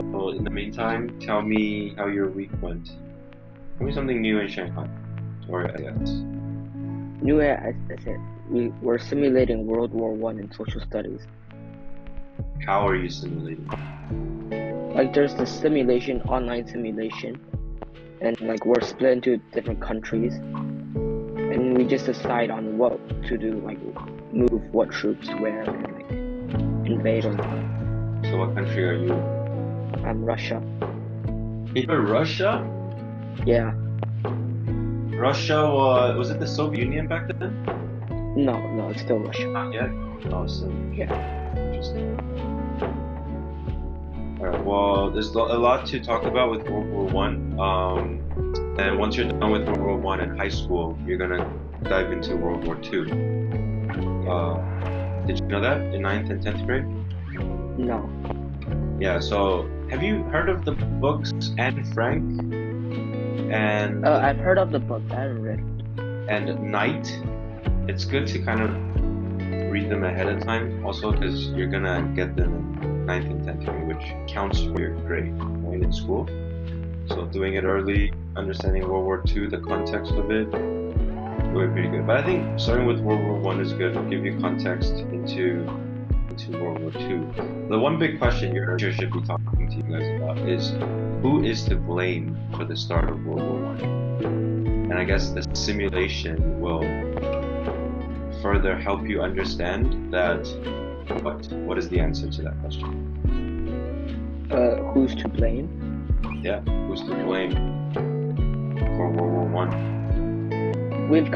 So in the meantime, tell me how your week went. Tell me something new in Shanghai, or I guess. New Year, I said, we're simulating World War One in social studies. How are you simulating? Like, there's the simulation, online simulation, and like we're split into different countries, and we just decide on what to do, like move what troops where, and like invade or not. So what country are you? Russia. You're Russia? Yeah. Russia was it the Soviet Union back then? No, it's still Russia. Not yet. Oh, so Yeah. interesting. All right. Well, there's a lot to talk about with World War One. And once you're done with World War One in high school, you're gonna dive into World War Two. Did you know that in 9th and 10th grade? No. Yeah. So have you heard of the books Anne Frank and I've heard of the book. I haven't read it. and Night? It's good to kind of read them ahead of time, also because you're gonna get them in 9th and 10th grade, which counts for your grade, right, in school. So doing it early, understanding World War II, the context of it, will be pretty good. But I think starting with World War One is good. It'll give you context into World War II. The one big question your teacher should be talking to you guys about is who is to blame for the start of World War One? And I guess the simulation will further help you understand that what is the answer to that question? Who's to blame? Yeah, who's to blame for World War One? We've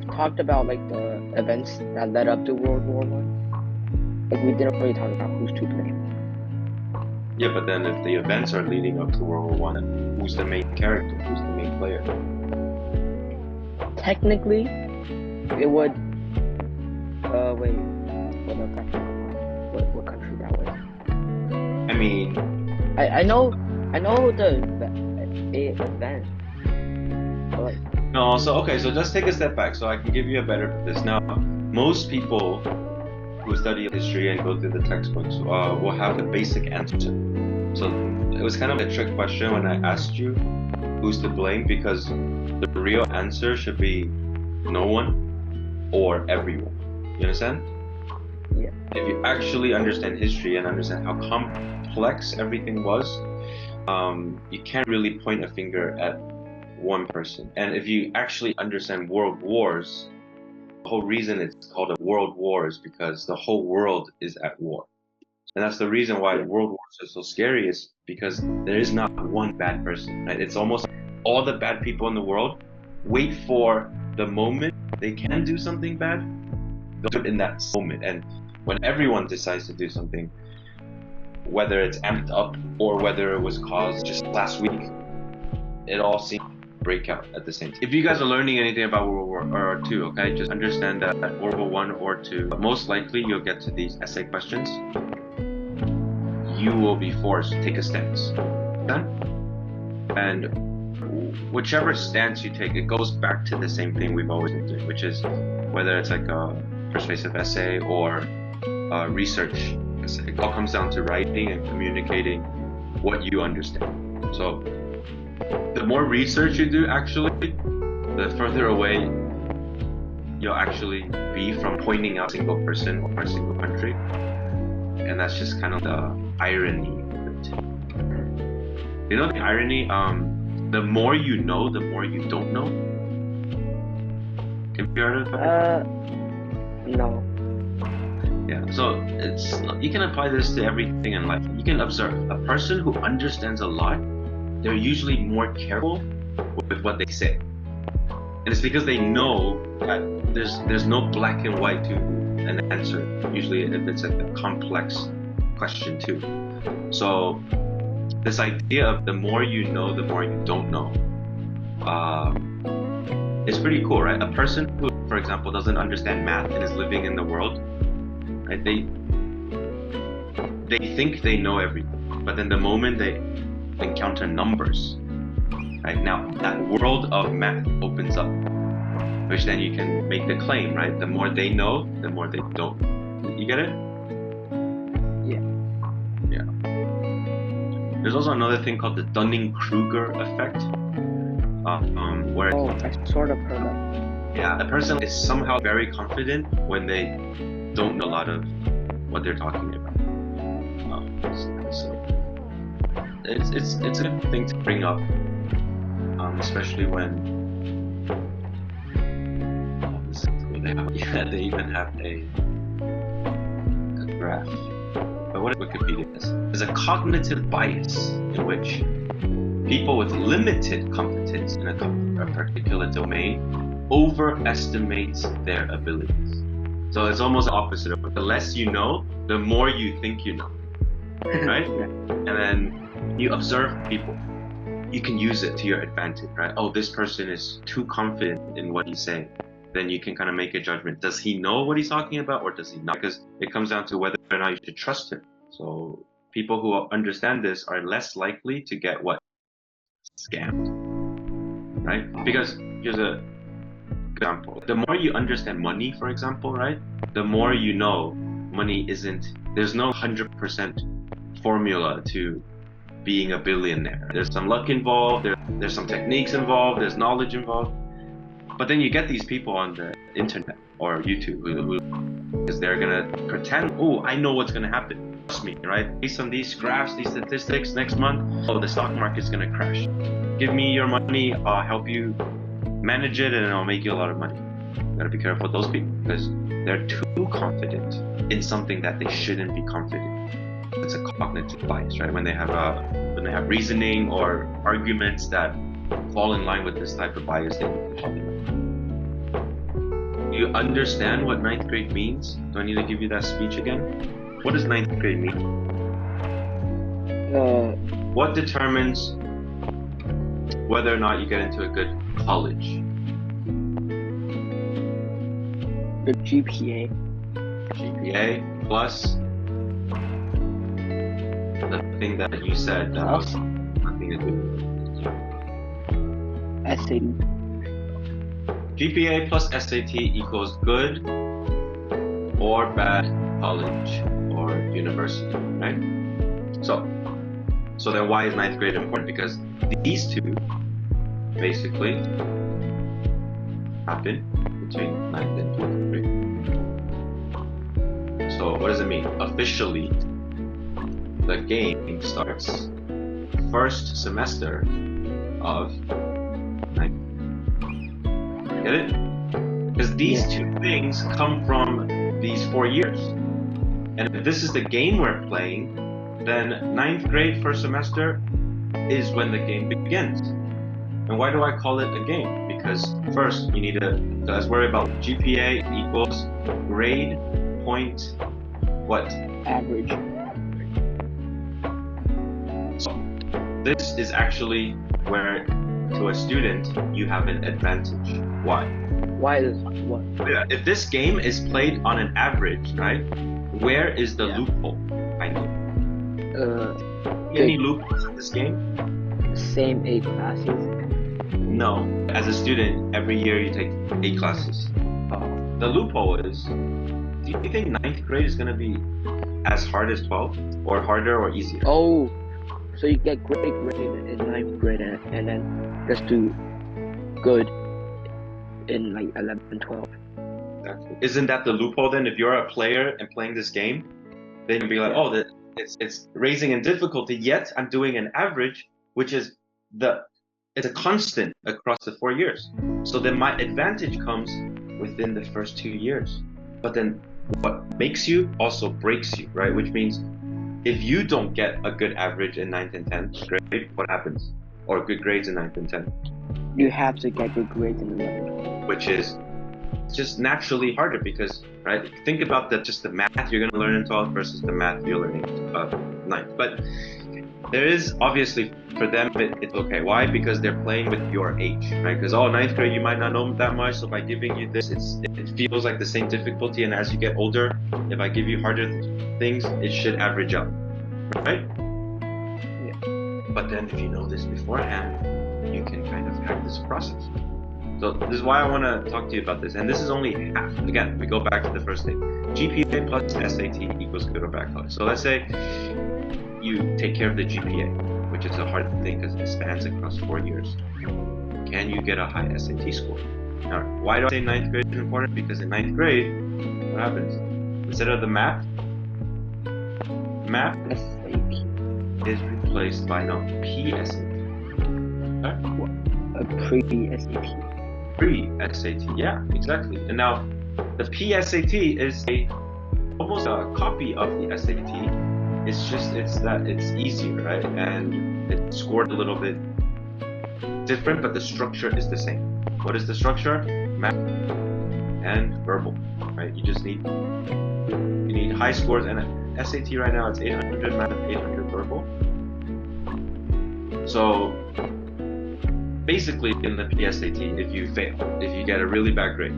talked about like the events that led up to World War One. Like we didn't really talk about who's to blame. Yeah, but then if the events are leading up to World War One, who's the main character? Who's the main player? Technically, it would. Wait. What country that was? I mean, I know the event. But like, no, so just take a step back so I can give you a better this. Now, most people who study history and go through the textbooks will have the basic answer. So it was kind of a trick question when I asked you who's to blame, because the real answer should be no one or everyone. You understand? yeah. If you actually understand history and understand how complex everything was, you can't really point a finger at one person. And if you actually understand world wars, the whole reason it's called a world war is because the whole world is at war. And that's the reason why world wars are so scary, is because there is not one bad person, right? It's almost like all the bad people in the world wait for the moment they can do something bad, they'll do it in that moment. And when everyone decides to do something, whether it's amped up or whether it was caused just last week, it all seems break out at the same time. If you guys are learning anything about World War II, okay, just understand that at World War One or Two, most likely you'll get to these essay questions. You will be forced to take a stance, okay? And whichever stance you take, it goes back to the same thing we've always been doing, which is whether it's like a persuasive essay or a research essay. It all comes down to writing and communicating what you understand. So the more research you do, actually, the further away you'll actually be from pointing out a single person or a single country. And that's just kind of the irony of it. You know the irony? The more you know, the more you don't know. Have you heard of that? No. Yeah, so you can apply this to everything in life. You can observe a person who understands a lot, they're usually more careful with what they say. And it's because they know that there's no black and white to an answer, usually if it's like a complex question too. So this idea of the more you know, the more you don't know, is pretty cool, right? A person who, for example, doesn't understand math and is living in the world, right? They think they know everything, but then the moment they encounter numbers, right, now that world of math opens up, which then you can make the claim, right? The more they know, the more they don't. You get it? Yeah. Yeah. There's also another thing called the Dunning-Kruger Effect, where I sort of heard of. yeah, a person is somehow very confident when they don't know a lot of what they're talking about. So it's a good thing to bring up, especially when they even have a graph. But what Wikipedia is, there's a cognitive bias in which people with limited competence in a particular domain overestimate their abilities. So it's almost the opposite of it. The less you know, the more you think you know, right? Yeah. And then you observe people. You can use it to your advantage, right? Oh, this person is too confident in what he's saying. Then you can kind of make a judgment. Does he know what he's talking about or does he not? Because it comes down to whether or not you should trust him. So people who understand this are less likely to get what? Scammed, right? Because here's a example. The more you understand money, for example, right? The more you know money there's no 100% formula to being a billionaire. There's some luck involved, there's some techniques involved, there's knowledge involved. But then you get these people on the internet or YouTube because they're gonna pretend, oh, I know what's gonna happen. Trust me, right? Based on these graphs, these statistics, next month, the stock market's gonna crash. Give me your money, I'll help you manage it, and I'll make you a lot of money. You gotta be careful with those people because they're too confident in something that they shouldn't be confident. It's a cognitive bias, right? When they have reasoning or arguments that fall in line with this type of bias that you're talking about. Do you understand what 9th grade means? Do I need to give you that speech again? What does 9th grade mean? What determines whether or not you get into a good college? The GPA. GPA plus the thing that you said that was nothing to do with SAT. GPA plus SAT equals good or bad college or university, right? So then why is 9th grade important? Because these two basically happen between 9th and 12th grade. So what does it mean? Officially, the game starts first semester of 9th. Get it? Because these two things come from these 4 years. And if this is the game we're playing, then 9th grade first semester is when the game begins. And why do I call it a game? Because first, you need to, let's worry about GPA equals grade point, what? Average. So this is actually where, to a student, you have an advantage. Why? Why is what? Yeah, if this game is played on an average, right? Where is the loophole? I know. Any loopholes in this game? Same 8 classes. No. As a student, every year you take 8 classes. The loophole is, do you think 9th grade is going to be as hard as 12th? Or harder or easier? Oh, so you get great grade in 9th grade and then just do good in like 11 and 12. Exactly. Isn't that the loophole then? If you're a player and playing this game, then you'll be like, oh, it's raising in difficulty, yet I'm doing an average, which is it's a constant across the 4 years. So then my advantage comes within the first 2 years. But then what makes you also breaks you, right? Which means if you don't get a good average in 9th and 10th grade, what happens? Or good grades in 9th and 10th? You have to get good grades in 11 and 12. Which is just naturally harder because, right? Think about just the math you're going to learn in 12th versus the math you're learning in 9th. But there is obviously for them it's okay. Why? Because they're playing with your age, right? Because 9th grade you might not know that much, so by giving you this, it feels like the same difficulty, and as you get older, if I give you harder things, it should average up, right? Yeah. But then if you know this beforehand, you can kind of hack this process. So this is why I want to talk to you about this, and this is only half. Again, we go back to the first thing. GPA plus SAT equals good or bad college. So let's say you take care of the GPA, which is a hard thing because it spans across 4 years, can you get a high SAT score? Now, why do I say ninth grade is important? Because in ninth grade, what happens? Instead of the math SAT. is replaced by no PSAT. A pre-SAT. Pre-SAT, yeah, exactly. And now the PSAT is almost a copy of the SAT. It's just it's easier, right? And it's scored a little bit different, but the structure is the same. What is the structure? Math and verbal, right? You need high scores, and SAT right now it's 800 math, 800 verbal. So basically in the PSAT, if you fail, if you get a really bad grade,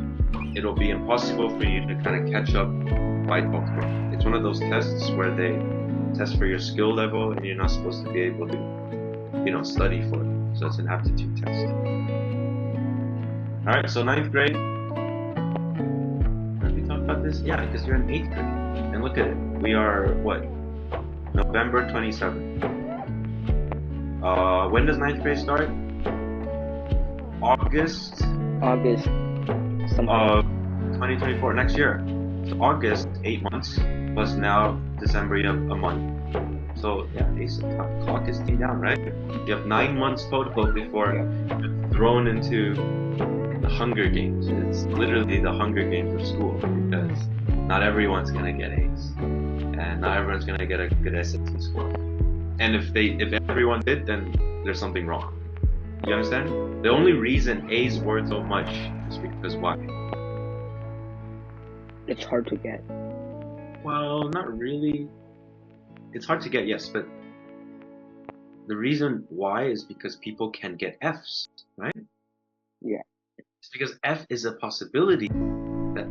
it'll be impossible for you to kind of catch up by 12th grade. It's one of those tests where they test for your skill level and you're not supposed to be able to, study for it. So it's an aptitude test. Alright, so 9th grade. Have we talked about this? Yeah, because you're in 8th grade. And look at it. We are, what? November 27th. When does 9th grade start? August of 2024, next year. So August, 8 months, plus now December, you have a month. So yeah, the clock is ticking down, right? You have 9 months total before you're thrown into the Hunger Games. It's literally the Hunger Games of school, because not everyone's gonna get A's, and not everyone's gonna get a good SAT score. And if everyone did, then there's something wrong. You understand? The only reason A's worth so much is because why? It's hard to get. Well, not really. It's hard to get, yes, but the reason why is because people can get F's, right? Yeah. It's because F is a possibility that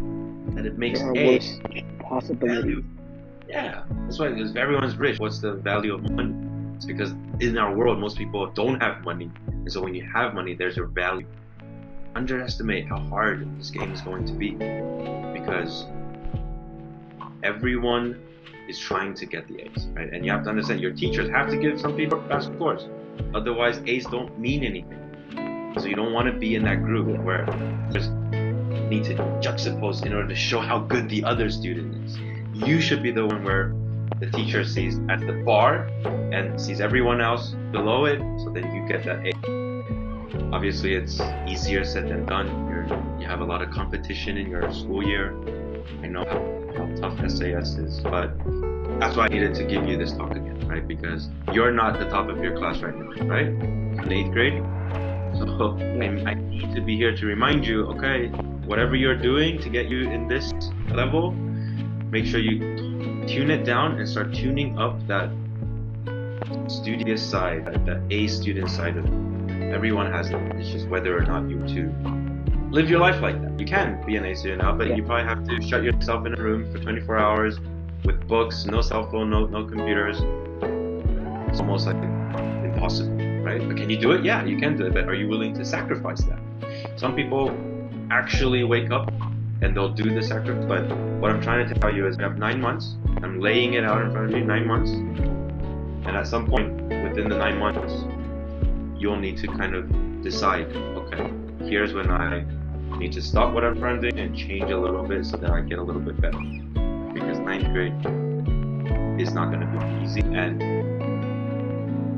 it makes There are A worse possibilities. Yeah, that's why, because everyone's rich. What's the value of money? It's because in our world, most people don't have money. And so when you have money, there's your value. Underestimate how hard this game is going to be, because everyone is trying to get the A's, right? And you have to understand, your teachers have to give some people best scores. Otherwise, A's don't mean anything. So you don't want to be in that group where you just need to juxtapose in order to show how good the other student is. You should be the one where the teacher sees at the bar and sees everyone else below it, so then you get that A. Obviously, it's easier said than done. You have a lot of competition in your school year. I know how tough SAS is, but that's why I needed to give you this talk again, right? Because you're not the top of your class right now, right? In 8th grade. So I need to be here to remind you, okay, whatever you're doing to get you in this level, make sure you tune it down and start tuning up that studious side, that A student side of it. Everyone has it. It's just whether or not you to live your life like that. You can be an A student now, but you probably have to shut yourself in a room for 24 hours with books, no cell phone, no computers. It's almost like impossible, right? But can you do it? Yeah, you can do it, but are you willing to sacrifice that? Some people actually wake up and they'll do the sacrifice, but what I'm trying to tell you is we have 9 months. I'm laying it out in front of you, 9 months. And at some point within the 9 months, you'll need to kind of decide, okay, here's when I need to stop what I'm trying to do and change a little bit so that I get a little bit better. Because 9th grade is not going to be easy, and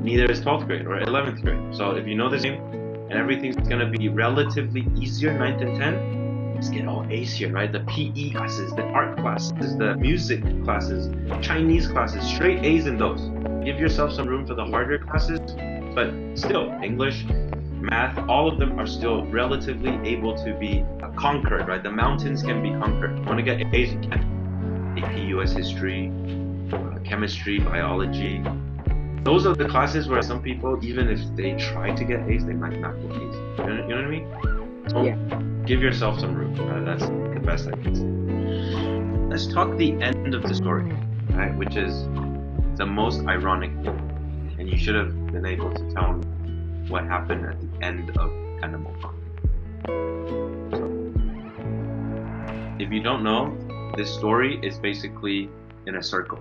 neither is 12th grade or 11th grade. So if you know this game and everything's going to be relatively easier, 9th and 10th, let's get all A's here, right? The PE classes, the art classes, the music classes, Chinese classes, straight A's in those. Give yourself some room for the harder classes, but still, English, math, all of them are still relatively able to be conquered, right? The mountains can be conquered. You want to get A's, you can. AP, US history, chemistry, biology. Those are the classes where some people, even if they try to get A's, they might not get A's. You know what I mean? So give yourself some room. That's the best I can say. Let's talk the end of the story, right? Which is the most ironic thing. And you should have been able to tell me what happened at the end of Animal Farm. So, if you don't know, this story is basically in a circle.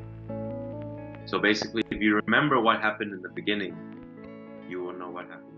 So basically, if you remember what happened in the beginning, you will know what happened.